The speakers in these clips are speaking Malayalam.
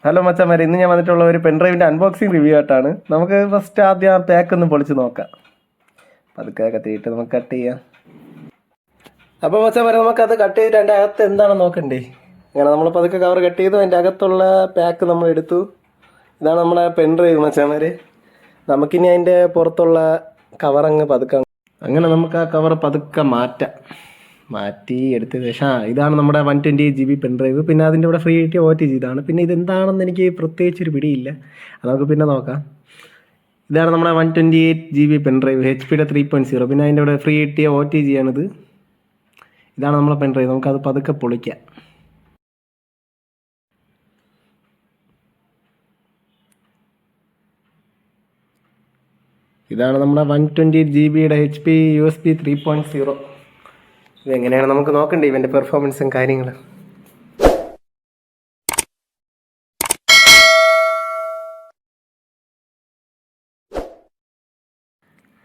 ഹലോ മച്ചാമാരെ, ഇന്ന് ഞാൻ വന്നിട്ടുള്ള ഒരു പെൻഡ്രൈവിൻ്റെ അൺബോക്സിങ് റിവ്യൂ ആയിട്ടാണ്. നമുക്ക് ഫസ്റ്റ് ആദ്യം ആ പാക്ക് ഒന്ന് പൊളിച്ച് നോക്കാം. പതുക്കെ കത്തിയിട്ട് നമുക്ക് കട്ട് ചെയ്യാം. അപ്പോൾ മച്ചാമാരെ, നമുക്കത് കട്ട് ചെയ്തിട്ട് അതിൻ്റെ അകത്ത് എന്താണെന്ന് നോക്കണ്ടേ. അങ്ങനെ നമ്മൾ പതുക്കെ കവർ കട്ട് ചെയ്തു. അതിൻ്റെ അകത്തുള്ള പാക്ക് നമ്മൾ എടുത്തു. ഇതാണ് നമ്മുടെ പെൻഡ്രൈവ് മച്ചാമാരെ. നമുക്കിനി അതിൻ്റെ പുറത്തുള്ള കവറങ്ങ് പതുക്കെ, അങ്ങനെ നമുക്ക് ആ കവർ പതുക്കെ മാറ്റി എടുത്തതിന് ശേഷം ഇതാണ് നമ്മുടെ 128 GB പെൻഡ്രൈവ്. പിന്നെ അതിൻ്റെ കൂടെ ഫ്രീ കിട്ടിയ OTG ഇതാണ്. പിന്നെ ഇതെന്താണെന്ന് എനിക്ക് പ്രത്യേകിച്ചൊരു പിടിയില്ല, അത് നമുക്ക് പിന്നെ നോക്കാം. ഇതാണ് നമ്മുടെ 128 GB പെൻഡ്രൈവ്, HP 3.0. പിന്നെ അതിൻ്റെ കൂടെ ഫ്രീ കിട്ടിയ OTG ആണിത്. ഇതാണ് നമ്മുടെ പെൻഡ്രൈവ്. നമുക്കത് പതുക്കെ പൊളിക്കാം. ഇതാണ് നമ്മുടെ 128 GB HP USB 3.0. ഇതെങ്ങനെയാണ് നമുക്ക് നോക്കണ്ടേ ഇവൻ്റെ പെർഫോമൻസും കാര്യങ്ങളും.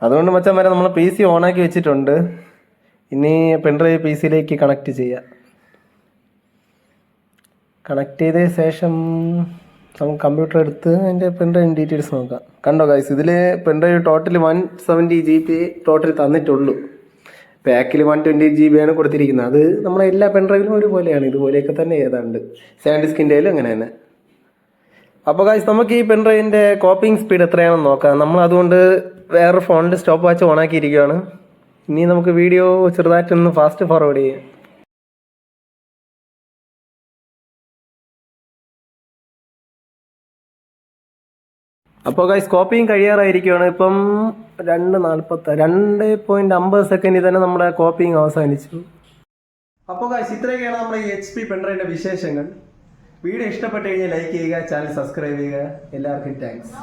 അതുകൊണ്ട് മച്ചാന്മാരെ, നമ്മൾ PC ഓണാക്കി വെച്ചിട്ടുണ്ട്. ഇനി പെൻഡ്രൈവ് PC-യിലേക്ക് കണക്ട് ചെയ്യാം. കണക്ട് ചെയ്ത ശേഷം നമുക്ക് കമ്പ്യൂട്ടർ എടുത്ത് അതിൻ്റെ പെൻഡ്രൈവ് ഡീറ്റെയിൽസ് നോക്കാം. കണ്ടോ ഗൈസ്, ഇതിൽ പെൻഡ്രൈവ് ടോട്ടൽ 170 GB ടോട്ടൽ തന്നിട്ടുള്ളൂ. പാക്കിൽ 128 GB ആണ് കൊടുത്തിരിക്കുന്നത്. അത് നമ്മളെ എല്ലാ പെൻഡ്രൈവിലും ഒരുപോലെയാണ്, ഇതുപോലെയൊക്കെ തന്നെ ഏതാണ്ട്. സാൻഡിസ്കിൻ്റെ അങ്ങനെ തന്നെ. അപ്പോൾ ഗൈസ്, നമുക്ക് ഈ പെൻഡ്രൈവിൻ്റെ കോപ്പിംഗ് സ്പീഡ് എത്രയാണെന്ന് നോക്കാം. നമ്മൾ അതുകൊണ്ട് വേറെ ഫോണിൽ സ്റ്റോപ്പ് വാച്ച് ഓണാക്കിയിരിക്കുകയാണ്. ഇനി നമുക്ക് വീഡിയോ ചെറുതായിട്ടൊന്ന് ഫാസ്റ്റ് ഫോർവേഡ് ചെയ്യാം. അപ്പോൾ ഗൈസ്, കോപ്പിങ് കഴിയാറായിരിക്കുകയാണ്. ഇപ്പം 2.50 സെക്കൻഡിൽ തന്നെ നമ്മുടെ കോപ്പിങ് അവസാനിച്ചു. അപ്പോൾ ഗൈസ്, ഇത്രയൊക്കെയാണ് നമ്മുടെ ഈ HP പെൻഡ്രൈവിൻ്റെ വിശേഷങ്ങൾ. വീഡിയോ ഇഷ്ടപ്പെട്ട് കഴിഞ്ഞാൽ ലൈക്ക് ചെയ്യുക, ചാനൽ സബ്സ്ക്രൈബ് ചെയ്യുക. എല്ലാവർക്കും താങ്ക്സ്.